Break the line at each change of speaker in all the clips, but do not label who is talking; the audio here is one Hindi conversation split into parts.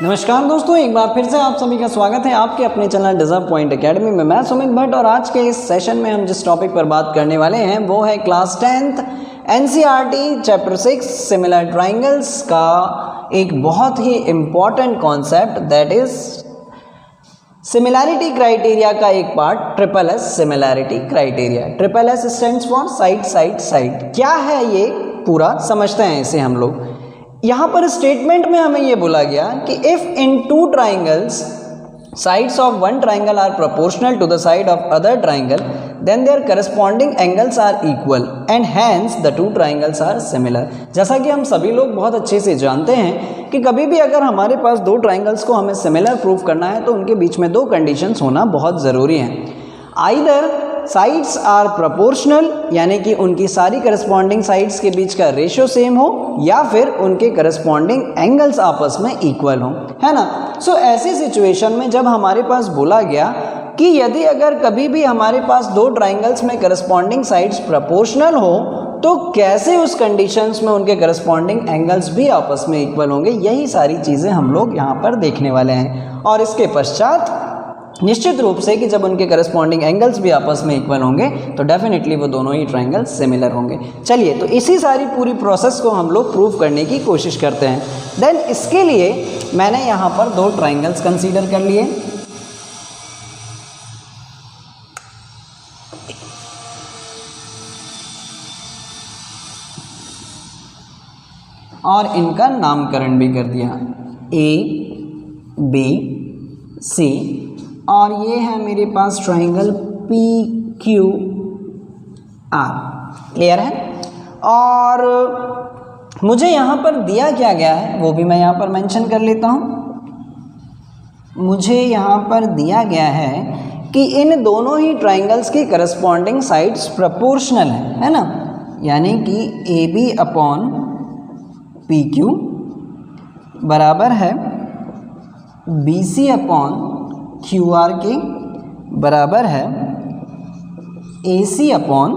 नमस्कार दोस्तों, एक बार फिर से आप सभी का स्वागत है आपके अपने चैनल डिजर्व पॉइंट एकेडमी में। मैं सुमित भट्ट और आज के इस सेशन में हम जिस टॉपिक पर बात करने वाले हैं वो है class 10th NCERT chapter 6 similar triangles का एक बहुत ही important concept, that is similarity criteria का एक पार्ट, triple S similarity criteria. Triple S stands for side side side. क्या है ये पूरा समझते हैं इसे हम लोग। यहाँ पर स्टेटमेंट में हमें ये बोला गया कि if in two triangles sides of one triangle are proportional to the side of other triangle then their corresponding angles are equal and hence the two triangles are similar. जैसा कि हम सभी लोग बहुत अच्छे से जानते हैं कि कभी भी अगर हमारे पास दो ट्राइंगल्स को हमें सिमिलर प्रूव करना है तो उनके बीच में दो कंडीशंस होना बहुत ज़रूरी हैं। आइदर साइड्स आर प्रोपोर्शनल, यानी कि उनकी सारी करस्पॉन्डिंग साइड्स के बीच का रेशियो सेम हो, या फिर उनके करस्पॉन्डिंग एंगल्स आपस में इक्वल हो, है ना। सो ऐसी सिचुएशन में जब हमारे पास बोला गया कि यदि अगर कभी भी हमारे पास दो ट्राइंगल्स में करस्पॉन्डिंग साइड्स प्रोपोर्शनल हो तो कैसे उस कंडीशंस में उनके करस्पॉन्डिंग एंगल्स भी आपस में इक्वल होंगे, यही सारी चीज़ें हम लोग यहाँ पर देखने वाले हैं। और इसके पश्चात निश्चित रूप से कि जब उनके करस्पॉन्डिंग एंगल्स भी आपस में इक्वल होंगे तो डेफिनेटली वो दोनों ही ट्राइंगल्स सिमिलर होंगे। चलिए, तो इसी सारी पूरी प्रोसेस को हम लोग प्रूव करने की कोशिश करते हैं। देन इसके लिए मैंने यहाँ पर दो ट्राइंगल्स कंसीडर कर लिए और इनका नामकरण भी कर दिया, ए बी सी, और ये है मेरे पास triangle P Q R. Clear है। और मुझे यहाँ पर दिया क्या गया है वो भी मैं यहाँ पर मेंशन कर लेता हूँ। मुझे यहाँ पर दिया गया है कि इन दोनों ही ट्राइंगल्स की करस्पॉन्डिंग साइड्स प्रोपोर्शनल है ना, यानी कि A B upon P Q बराबर है B C upon Q R के बराबर है A C upon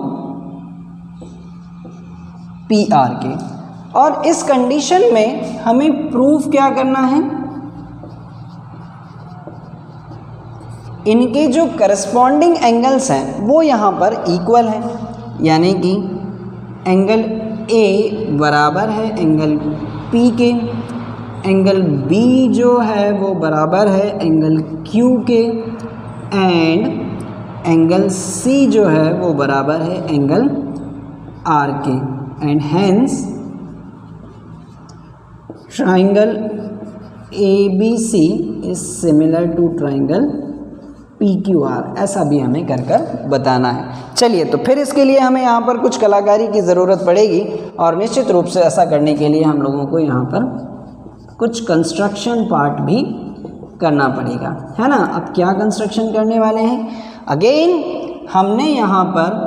P R के। और इस कंडीशन में हमें प्रूफ क्या करना है, इनके जो करस्पॉन्डिंग एंगल्स हैं वो यहाँ पर इक्वल हैं, यानी कि एंगल ए बराबर है एंगल पी के, एंगल बी जो है वो बराबर है एंगल क्यू के, एंड एंगल सी जो है वो बराबर है एंगल आर के, and hence triangle A B C is similar to triangle P Q R. ऐसा भी हमें कर कर बताना है। चलिए, तो फिर इसके लिए हमें यहाँ पर कुछ कलाकारी की ज़रूरत पड़ेगी और निश्चित रूप से ऐसा करने के लिए हम लोगों को यहाँ पर कुछ कंस्ट्रक्शन पार्ट भी करना पड़ेगा, है ना। अब क्या कंस्ट्रक्शन करने वाले हैं, अगेन हमने यहाँ पर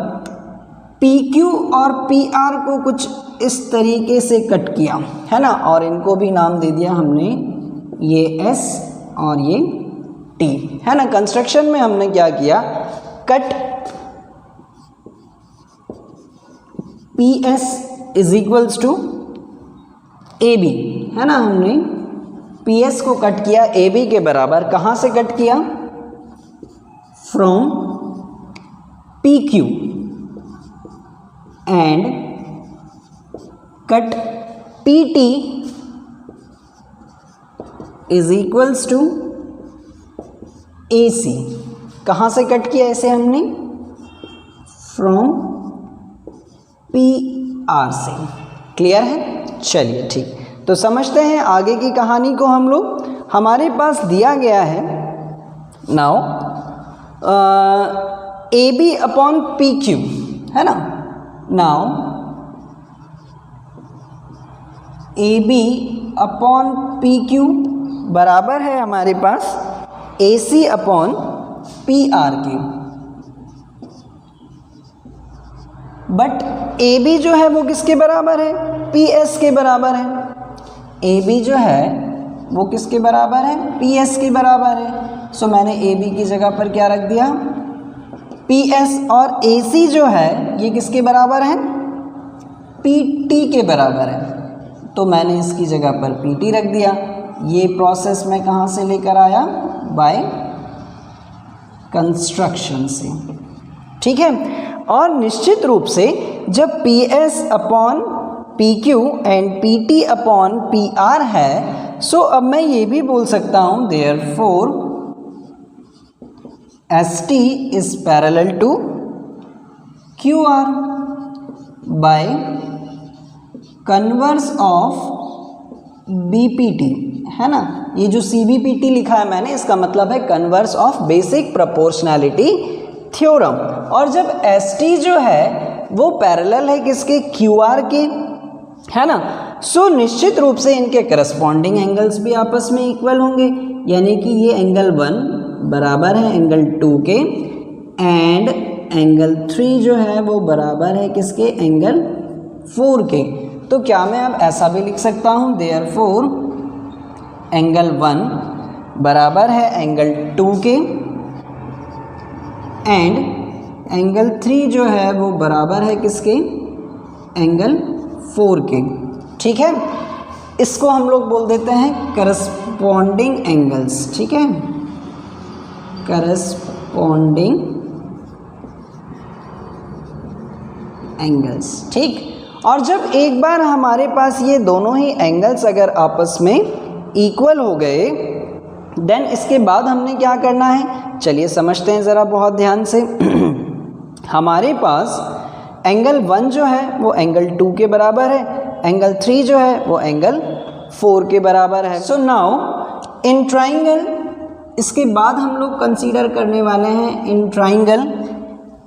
पी क्यू और पी आर को कुछ इस तरीके से कट किया, है ना, और इनको भी नाम दे दिया हमने, ये एस और ये टी, है ना। कंस्ट्रक्शन में हमने क्या किया, cut P S is equals to A B, है ना। हमने पी एस को कट किया ए बी के बराबर। कहाँ से कट किया, from P Q, and cut P T is equals to A C. कहाँ से कट किया इसे हमने, फ्रॉम पी आर से। क्लियर है। चलिए, ठीक, तो समझते हैं आगे की कहानी को हम लोग। हमारे पास दिया गया है now A B upon P Q, है ना। Now A B upon P Q बराबर है हमारे पास A C upon P R के। बट ए बी जो है वो किसके बराबर है, पी एस के बराबर है। ए बी जो है वो किसके बराबर है, पी एस के बराबर है। सो मैंने ए बी की जगह पर क्या रख दिया, पी एस, और ए सी जो है ये किसके बराबर है, पी टी के बराबर है। तो मैंने इसकी जगह पर पी टी रख दिया। ये प्रोसेस मैं कहाँ से लेकर आया, बाय कंस्ट्रक्शन से, ठीक है। और निश्चित रूप से जब P S upon P Q and P T upon P R है, सो अब मैं ये भी बोल सकता हूँ therefore S T is parallel to Q R by converse of B P T, है ना। ये जो सी बी पी टी लिखा है मैंने, इसका मतलब है converse of basic proportionality theorem. और जब एस टी जो है वो पैरेलल है किसके, क्यू आर के, है ना। सो निश्चित रूप से इनके करस्पॉन्डिंग एंगल्स भी आपस में इक्वल होंगे, यानी कि ये एंगल 1 बराबर है एंगल 2 के, एंड एंगल 3 जो है वो बराबर है किसके, एंगल 4 के। तो क्या मैं अब ऐसा भी लिख सकता हूँ देयरफॉर एंगल 1 बराबर है एंगल 2 के, एंड एंगल 3 जो है वो बराबर है किसके, एंगल 4 के, ठीक है। इसको हम लोग बोल देते हैं करस्पॉन्डिंग एंगल्स, ठीक है, करस्पॉन्डिंग एंगल्स, ठीक। और जब एक बार हमारे पास ये दोनों ही एंगल्स अगर आपस में इक्वल हो गए, देन इसके बाद हमने क्या करना है, चलिए समझते हैं ज़रा बहुत ध्यान से। हमारे पास एंगल 1 जो है वो एंगल 2 के बराबर है, एंगल 3 जो है वो एंगल 4 के बराबर है। सो नाउ इन ट्राइंगल, इसके बाद हम लोग कंसीडर करने वाले हैं in triangle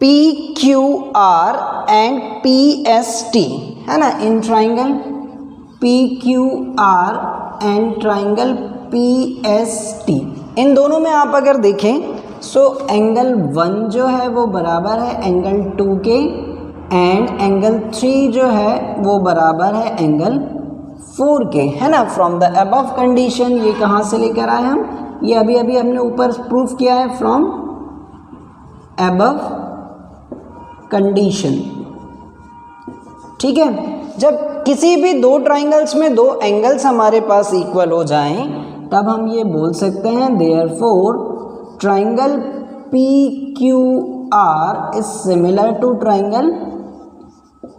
P Q R and P S T, है ना। In triangle P Q R and triangle P S T, इन दोनों में आप अगर देखें सो एंगल 1 जो है वो बराबर है एंगल 2 के, एंड एंगल 3 जो है वो बराबर है एंगल 4 के, है ना। फ्रॉम द अबव कंडीशन, ये कहाँ से लेकर आए हम, ये अभी अभी हमने ऊपर प्रूफ किया है, फ्रॉम अबव कंडीशन, ठीक है। जब किसी भी दो ट्राइंगल्स में दो एंगल्स हमारे पास इक्वल हो जाएं, तब हम ये बोल सकते हैं therefore triangle P Q R is similar to triangle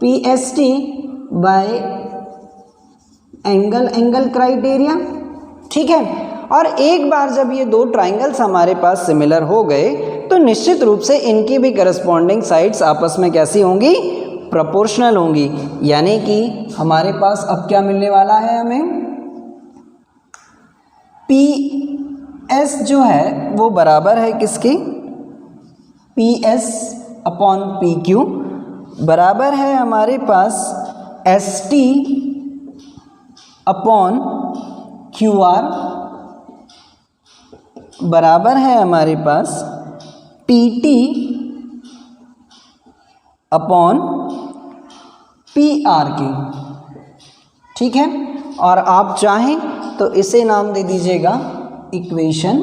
P S T by angle criteria, ठीक है। और एक बार जब ये दो ट्राइंगल्स हमारे पास सिमिलर हो गए, तो निश्चित रूप से इनकी भी करस्पॉन्डिंग साइड्स आपस में कैसी होंगी, प्रोपोर्शनल होंगी। यानी कि हमारे पास अब क्या मिलने वाला है, हमें पी एस जो है वो बराबर है किसके, P S upon P Q बराबर है हमारे पास S T upon Q R, बराबर है हमारे पास P T upon P R के, ठीक है। और आप चाहें तो इसे नाम दे दीजिएगा इक्वेशन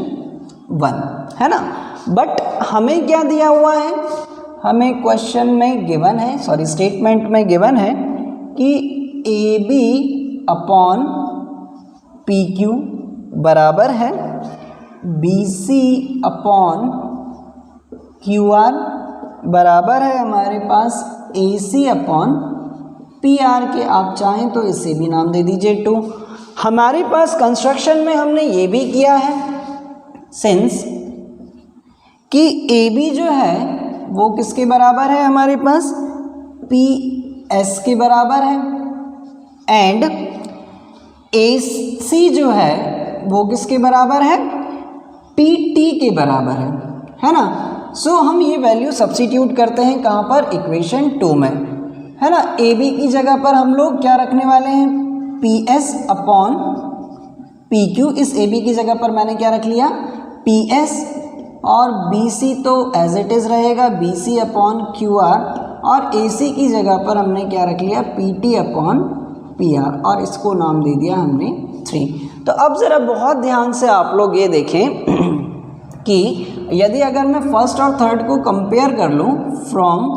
1, है ना। बट हमें क्या दिया हुआ है, हमें क्वेश्चन में गिवन है, सॉरी स्टेटमेंट में गिवन है कि A B upon P Q बराबर है B C upon Q R, बराबर है हमारे पास A C upon P R के। आप चाहें तो इसे भी नाम दे दीजिए 2। हमारे पास कंस्ट्रक्शन में हमने ये भी किया है सिंस कि ए बी जो है वो किसके बराबर है, हमारे पास पी एस के बराबर है, एंड ए सी जो है वो किसके बराबर है, पी टी के बराबर है ना। सो हम ये वैल्यू सब्स्टिट्यूट करते हैं कहाँ पर, इक्वेशन 2 में, है ना। ए बी की जगह पर हम लोग क्या रखने वाले हैं, P S upon P Q. इस ए बी की जगह पर मैंने क्या रख लिया, पी एस, और बी सी तो एज इट इज़ रहेगा B C upon Q R, और ए सी की जगह पर हमने क्या रख लिया, P T upon P are, और इसको नाम दे दिया हमने 3। तो अब ज़रा बहुत ध्यान से आप लोग ये देखें कि यदि अगर मैं फर्स्ट और थर्ड को कंपेयर कर लूँ फ्रॉम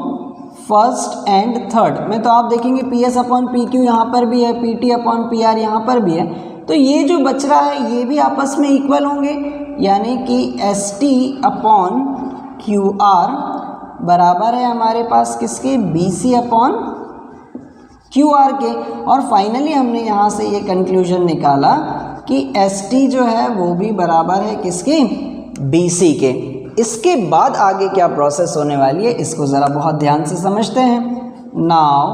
फर्स्ट एंड थर्ड में, तो आप देखेंगे P S upon P Q यहाँ पर भी है, P T upon P are यहाँ पर भी है, तो ये जो बच रहा है ये भी आपस में इक्वल होंगे, यानी कि ST अपॉन QR बराबर है हमारे पास किसके, BC अपॉन QR के। और फाइनली हमने यहाँ से ये कंक्लूजन निकाला कि ST जो है वो भी बराबर है किसके, BC के। इसके बाद आगे क्या प्रोसेस होने वाली है इसको ज़रा बहुत ध्यान से समझते हैं। Now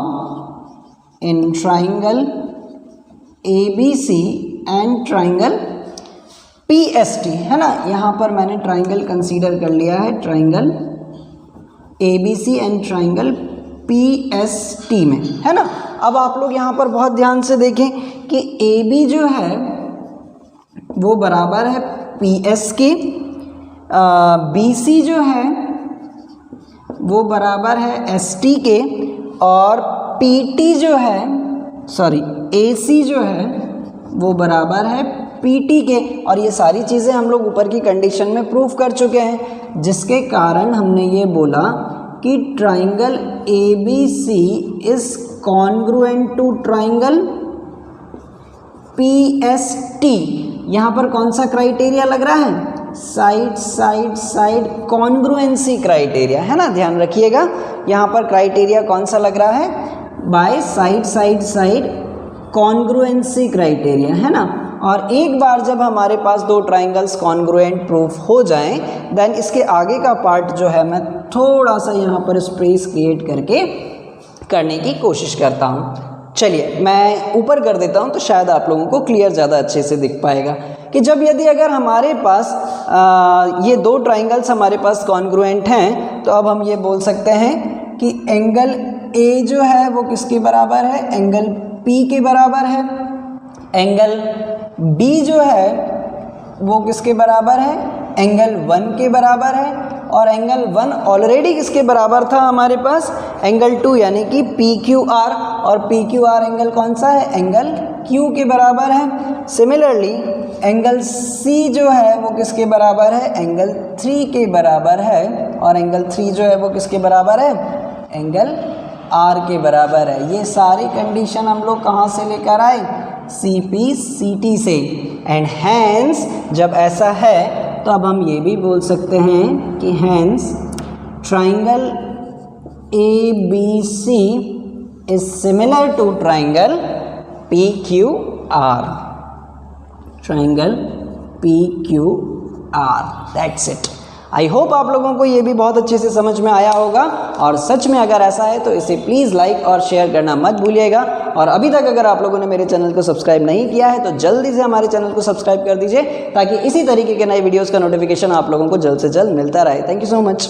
in triangle ABC and triangle PST, है ना, यहाँ पर मैंने ट्राइंगल कंसीडर कर लिया है, triangle ABC and triangle PST में, है ना। अब आप लोग यहाँ पर बहुत ध्यान से देखें कि AB जो है वो बराबर है PS के, BC जो है वो बराबर है ST के, और PT जो है AC जो है वो बराबर है PT के। और ये सारी चीज़ें हम लोग ऊपर की कंडीशन में प्रूफ कर चुके हैं, जिसके कारण हमने ये बोला कि triangle ABC is congruent to triangle PST। यहाँ पर कौन सा क्राइटेरिया लग रहा है, side side side congruency criteria, है ना, ध्यान रखिएगा। यहाँ पर क्राइटेरिया कौन सा लग रहा है, by side side side congruency criteria, है ना। और एक बार जब हमारे पास दो ट्राइंगल्स कॉन्ग्रुएंट प्रूफ हो जाएं, देन इसके आगे का पार्ट जो है मैं थोड़ा सा यहाँ पर स्पेस क्रिएट करके करने की कोशिश करता हूँ। चलिए मैं ऊपर कर देता हूँ तो शायद आप लोगों को क्लियर ज़्यादा अच्छे से दिख पाएगा कि जब यदि अगर हमारे पास ये दो ट्राइंगल्स हमारे पास कॉन्ग्रुएंट हैं, तो अब हम ये बोल सकते हैं कि एंगल A जो है वो किसके बराबर है, एंगल P के बराबर है। एंगल B जो है वो किसके बराबर है, एंगल 1 के बराबर है। और एंगल 1 ऑलरेडी किसके बराबर था हमारे पास, एंगल 2 यानी कि PQR। और PQR एंगल कौन सा है, एंगल Q के बराबर है। सिमिलरली एंगल C जो है वो किसके बराबर है, एंगल 3 के बराबर है। और एंगल 3 जो है वो किसके बराबर है, एंगल R के बराबर है। ये सारी कंडीशन हम लोग कहाँ से लेकर आए, CP/CT से। एंड हैंस जब ऐसा है तो अब हम ये भी बोल सकते हैं कि hence triangle ABC is similar to triangle PQR। Triangle PQR, that's it. I hope आप लोगों को ये भी बहुत अच्छे से समझ में आया होगा। और सच में अगर ऐसा है तो इसे प्लीज़ लाइक और शेयर करना मत भूलिएगा। और अभी तक अगर आप लोगों ने मेरे चैनल को सब्सक्राइब नहीं किया है तो जल्दी से हमारे चैनल को सब्सक्राइब कर दीजिए, ताकि इसी तरीके के नए वीडियोज़ का नोटिफिकेशन आप लोगों को जल्द से जल्द मिलता रहे। Thank you so much.